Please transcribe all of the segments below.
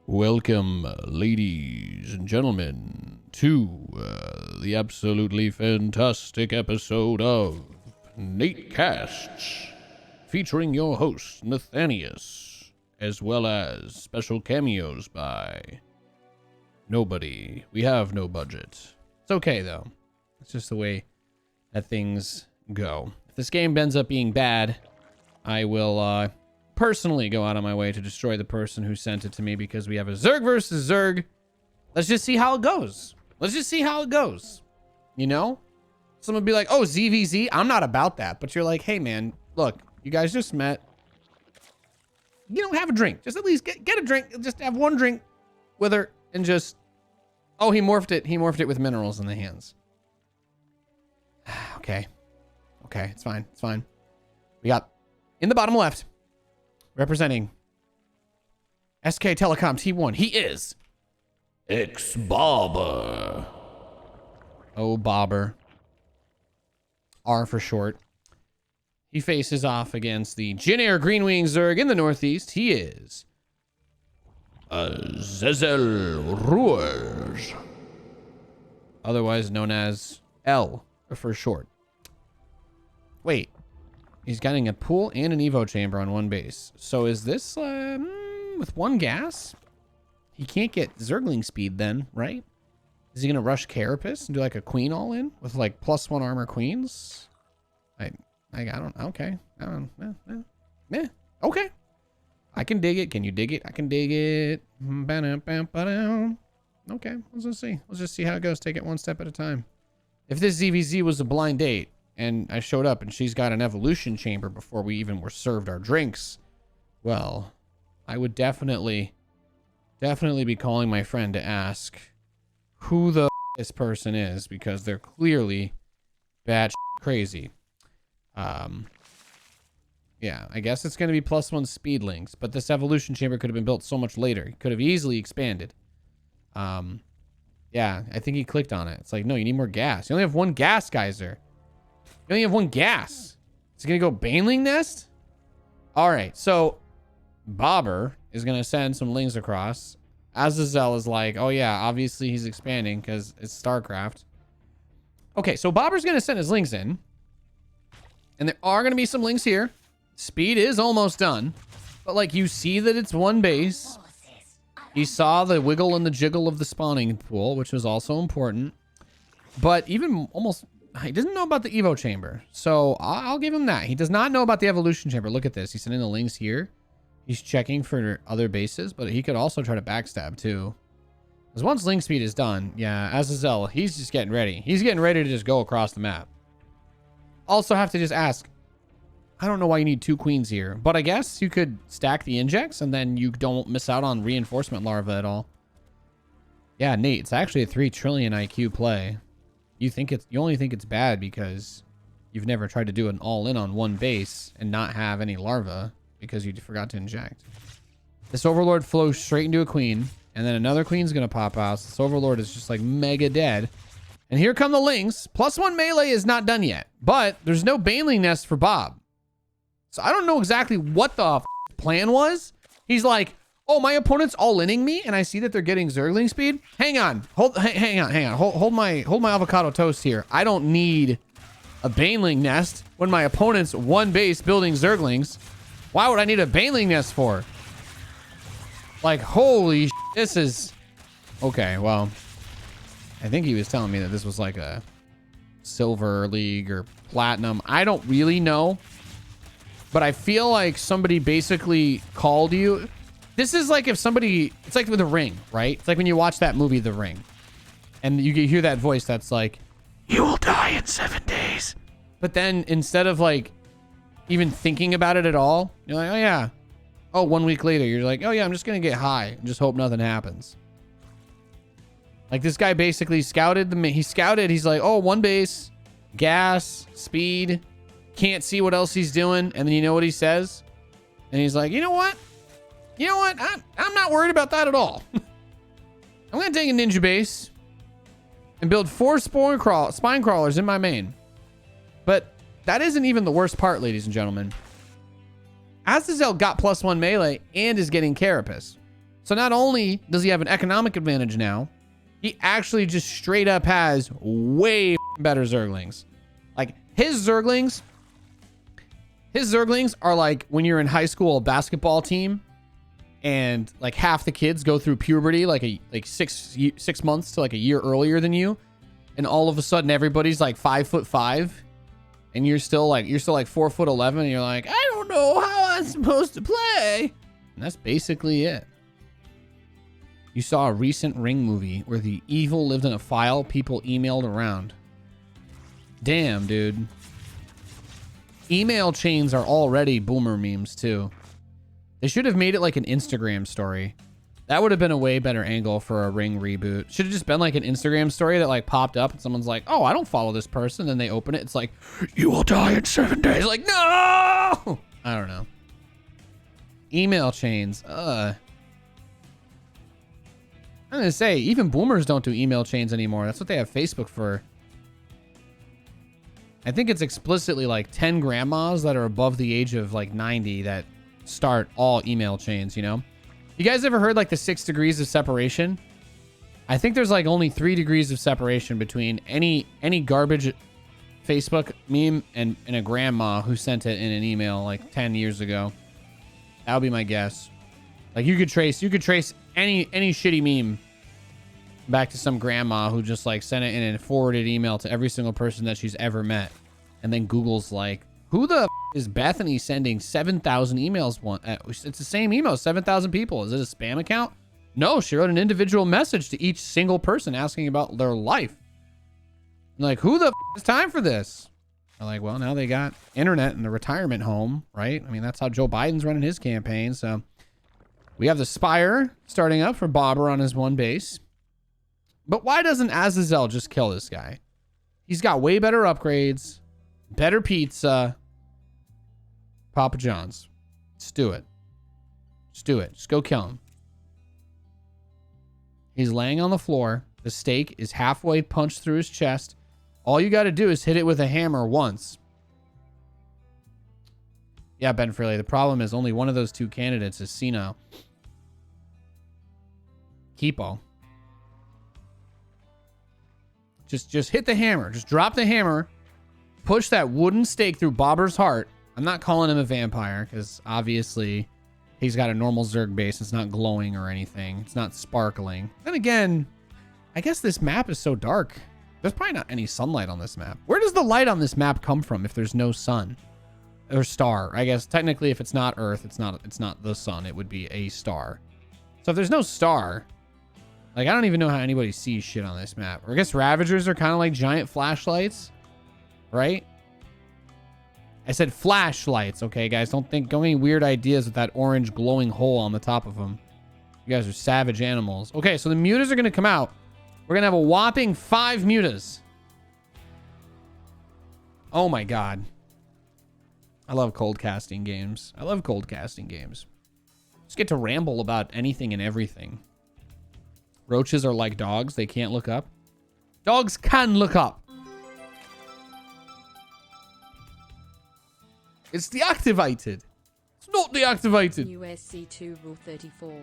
Welcome, ladies and gentlemen, to the absolutely fantastic episode of NATECASTS, featuring your host, Nathanias, as well as special cameos by nobody. We have no budget. It's okay, though. It's just the way that things go. If this game ends up being bad, I will personally go out of my way to destroy the person who sent it to me, because we have a Zerg versus Zerg. Let's just see how it goes. You know? Someone would be like, oh, ZvZ. I'm not about that. But you're like, hey, man, look, you guys just met. You don't have a drink. Just at least get a drink. Just have one drink with her and just... Oh, he morphed it. He morphed it with minerals in the hands. Okay. Okay, it's fine. It's fine. We got in the bottom left, representing SK Telecom T1. He is X-Bobber. Oh, Bobber. R for short. He faces off against the Jin Air Greenwing Zerg in the northeast. He is ZvZ, otherwise known as L for short. Wait. He's getting a pool and an Evo chamber on one base. So is this with one gas? He can't get Zergling speed then, right? Is he going to rush Carapace and do like a queen all in with like +1 armor queens? I don't, okay. I don't, okay. I can dig it. Can you dig it? I can dig it. Okay, let's just see. Let's just see how it goes. Take it one step at a time. If this ZvZ was a blind date, and I showed up and she's got an evolution chamber before we even were served our drinks, well, I would definitely be calling my friend to ask who the this person is, because they're clearly batshit crazy. Yeah, I guess it's going to be +1 speed links, but this evolution chamber could have been built so much later. It could have easily expanded. Yeah, I think he clicked on it. It's like, no, you need more gas. You only have one gas geyser. You only have one gas. Is he going to go Baneling Nest? All right, so Bobber is going to send some lings across. Azazel is like, oh yeah, obviously he's expanding because it's StarCraft. Okay, so Bobber's going to send his lings in. And there are going to be some lings here. Speed is almost done. But like, you see that it's one base. You saw the wiggle and the jiggle of the spawning pool, which was also important. But even almost... He doesn't know about the Evo chamber, so I'll give him that. He does not know about the evolution chamber. Look at this. He's sending the links here. He's checking for other bases, but he could also try to backstab too. Because once link speed is done, yeah, Azazel, he's just getting ready. He's getting ready to just go across the map. Also have to just ask, I don't know why you need 2 queens here, but I guess you could stack the injects and then you don't miss out on reinforcement larva at all. Yeah, Nate, it's actually a 3 trillion IQ play. You only think it's bad because you've never tried to do an all-in on one base and not have any larva because you forgot to inject. This Overlord flows straight into a queen, and then another queen's gonna pop out. So this Overlord is just like mega dead. And here come the lings. +1 melee is not done yet, but there's no Baneling Nest for Bob. So I don't know exactly what the plan was. He's like, oh, my opponent's all-inning me, and I see that they're getting Zergling speed. Hang on. Hang on. Hold my avocado toast here. I don't need a Baneling Nest when my opponent's one base building Zerglings. Why would I need a Baneling Nest for? Like, holy this is... Okay, well, I think he was telling me that this was like a Silver League or Platinum. I don't really know, but I feel like somebody basically called you... This is like if somebody, it's like with The Ring, right? It's like when you watch that movie, The Ring, and you hear that voice that's like, you will die in 7 days. But then instead of like even thinking about it at all, you're like, oh yeah. Oh, 1 week later, you're like, oh yeah, I'm just going to get high and just hope nothing happens. Like this guy basically scouted he's like, oh, one base, gas, speed, can't see what else he's doing. And then you know what he says? And he's like, you know what? I'm not worried about that at all. I'm going to take a ninja base and build 4 spine crawlers in my main. But that isn't even the worst part, ladies and gentlemen. Azazel got +1 melee and is getting Carapace. So not only does he have an economic advantage now, he actually just straight up has way better Zerglings. Like his Zerglings are like when you're in high school basketball team and like half the kids go through puberty like 6 months to like a year earlier than you, and all of a sudden everybody's like 5'5" and you're still like 4'11", and you're like, I don't know how I'm supposed to play. And that's basically it. You saw a recent Ring movie where the evil lived in a file people emailed around. Damn, dude. Email chains are already boomer memes too. They should have made it like an Instagram story. That would have been a way better angle for a Ring reboot. Should have just been like an Instagram story that like popped up and someone's like, oh, I don't follow this person. Then they open it. It's like, you will die in 7 days. Like, no! I don't know. Email chains. I'm going to say, even boomers don't do email chains anymore. That's what they have Facebook for. I think it's explicitly like 10 grandmas that are above the age of like 90 that start all email chains, you know? You guys ever heard like the 6 degrees of separation? I think there's like only 3 degrees of separation between any garbage Facebook meme and a grandma who sent it in an email like 10 years ago. That would be my guess. Like you could trace any shitty meme back to some grandma who just like sent it in a forwarded email to every single person that she's ever met. And then Google's like, who the is Bethany sending 7,000 emails? It's the same email, 7,000 people. Is it a spam account? No, she wrote an individual message to each single person asking about their life. I'm like, who the is time for this? I'm like, well, now they got internet in the retirement home, right? I mean, that's how Joe Biden's running his campaign. So we have the Spire starting up for Bobber on his one base. But why doesn't ZvZ just kill this guy? He's got way better upgrades, better pizza. Papa John's. Let's do it. Just do it. Just go kill him. He's laying on the floor. The stake is halfway punched through his chest. All you got to do is hit it with a hammer once. Yeah, Ben Freely. The problem is only one of those 2 candidates is senile. Keepo. Just hit the hammer. Just drop the hammer. Push that wooden stake through Bobber's heart. I'm not calling him a vampire because obviously he's got a normal Zerg base. It's not glowing or anything. It's not sparkling. Then again, I guess this map is so dark. There's probably not any sunlight on this map. Where does the light on this map come from if there's no sun or star? I guess technically if it's not Earth, it's not the sun. It would be a star. So if there's no star, like I don't even know how anybody sees shit on this map. Or I guess Ravagers are kind of like giant flashlights, right? I said flashlights, okay, guys? Don't think, go any weird ideas with that orange glowing hole on the top of them. You guys are savage animals. Okay, so the mutas are going to come out. We're going to have a whopping 5 mutas. Oh my god. I love cold casting games. I love cold casting games. Just get to ramble about anything and everything. Roaches are like dogs. They can't look up. Dogs can look up. It's deactivated. It's not deactivated. USC2 Rule 34.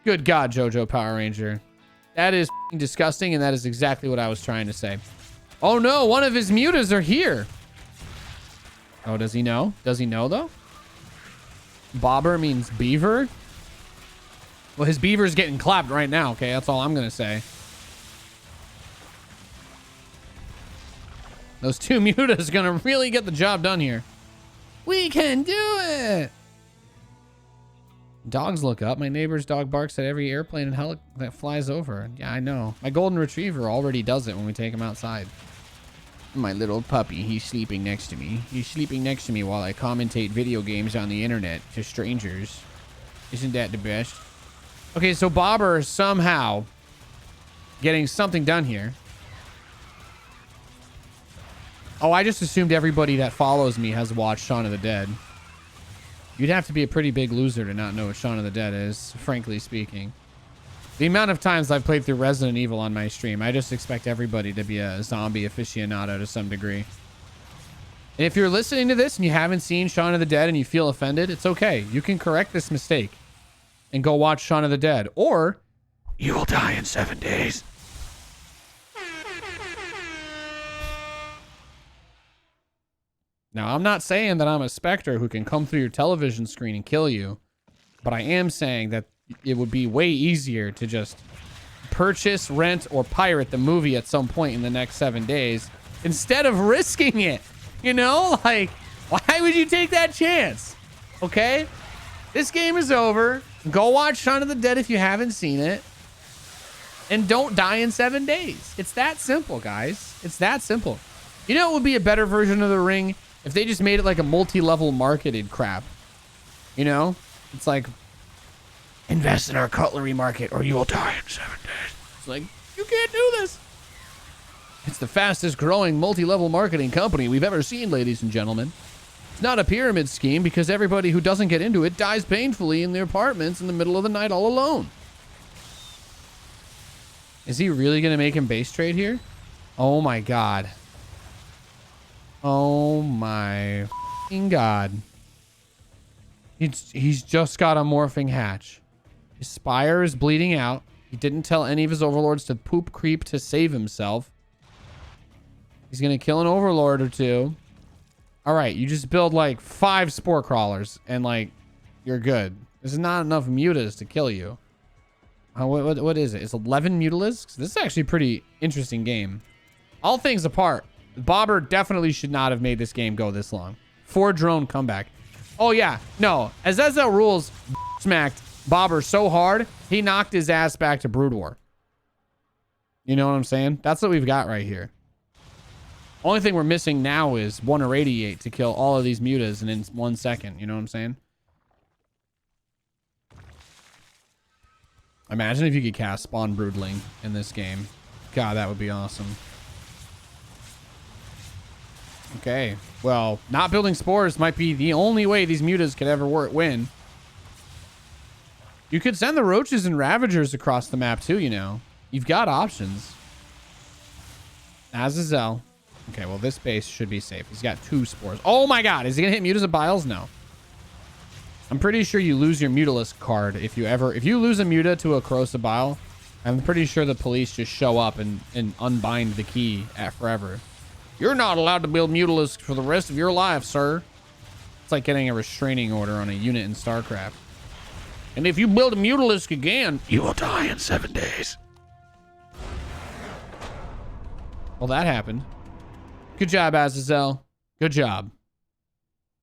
Good God, JoJo Power Ranger. That is disgusting, and that is exactly what I was trying to say. Oh no, one of his mutas are here. Oh, does he know? Does he know, though? Bobber means beaver? Well, his beaver's getting clapped right now, okay? That's all I'm going to say. Those 2 mutas going to really get the job done here. We can do it! Dogs look up. My neighbor's dog barks at every airplane and heli that flies over. Yeah, I know. My golden retriever already does it when we take him outside. My little puppy, he's sleeping next to me. He's sleeping next to me while I commentate video games on the internet to strangers. Isn't that the best? Okay, so Bobber is somehow getting something done here. Oh, I just assumed everybody that follows me has watched Shaun of the Dead. You'd have to be a pretty big loser to not know what Shaun of the Dead is, frankly speaking. The amount of times I've played through Resident Evil on my stream, I just expect everybody to be a zombie aficionado to some degree. And if you're listening to this and you haven't seen Shaun of the Dead and you feel offended, it's okay. You can correct this mistake. and go watch Shaun of the Dead. Or you will die in 7 days. Now, I'm not saying that I'm a specter who can come through your television screen and kill you, but I am saying that it would be way easier to just purchase, rent, or pirate the movie at some point in the next 7 days instead of risking it. You know, like, why would you take that chance? Okay? This game is over. Go watch Shaun of the Dead if you haven't seen it. And don't die in 7 days. It's that simple, guys. It's that simple. You know, it would be a better version of The Ring if they just made it like a multi-level marketed crap. You know? It's like, invest in our cutlery market or you will die in 7 days. It's like, you can't do this. It's the fastest growing multi-level marketing company we've ever seen, ladies and gentlemen. It's not a pyramid scheme because everybody who doesn't get into it dies painfully in their apartments in the middle of the night all alone. Is he really going to make him base trade here? Oh my God. Oh my f***ing God. He's just got a morphing hatch. His spire is bleeding out. He didn't tell any of his overlords to poop creep to save himself. He's going to kill an overlord or two. All right, you just build like 5 spore crawlers and like you're good. There's not enough mutas to kill you. What is it? It's 11 mutalisks? This is actually a pretty interesting game. All things apart, Bobber definitely should not have made this game go this long. 4 drone comeback. Oh yeah, no. As ZvZ rules smacked Bobber so hard, he knocked his ass back to Brood War. You know what I'm saying? That's what we've got right here. Only thing we're missing now is 1 irradiate to kill all of these mutas in 1 second. You know what I'm saying? Imagine if you could cast Spawn Broodling in this game. God, that would be awesome. Okay. Well, not building spores might be the only way these mutas could ever win. You could send the roaches and ravagers across the map too, you know. You've got options. Azazel. Okay, well, this base should be safe. He's got 2 spores. Oh my God, is he gonna hit mutas of biles? No. I'm pretty sure you lose your Mutalisk card if you lose a muta to a corrosive bile. I'm pretty sure the police just show up and unbind the key at forever. You're not allowed to build Mutalisk for the rest of your life, sir. It's like getting a restraining order on a unit in StarCraft. And if you build a Mutalisk again, you will die in 7 days. Well, that happened. Good job, Azazel. Good job.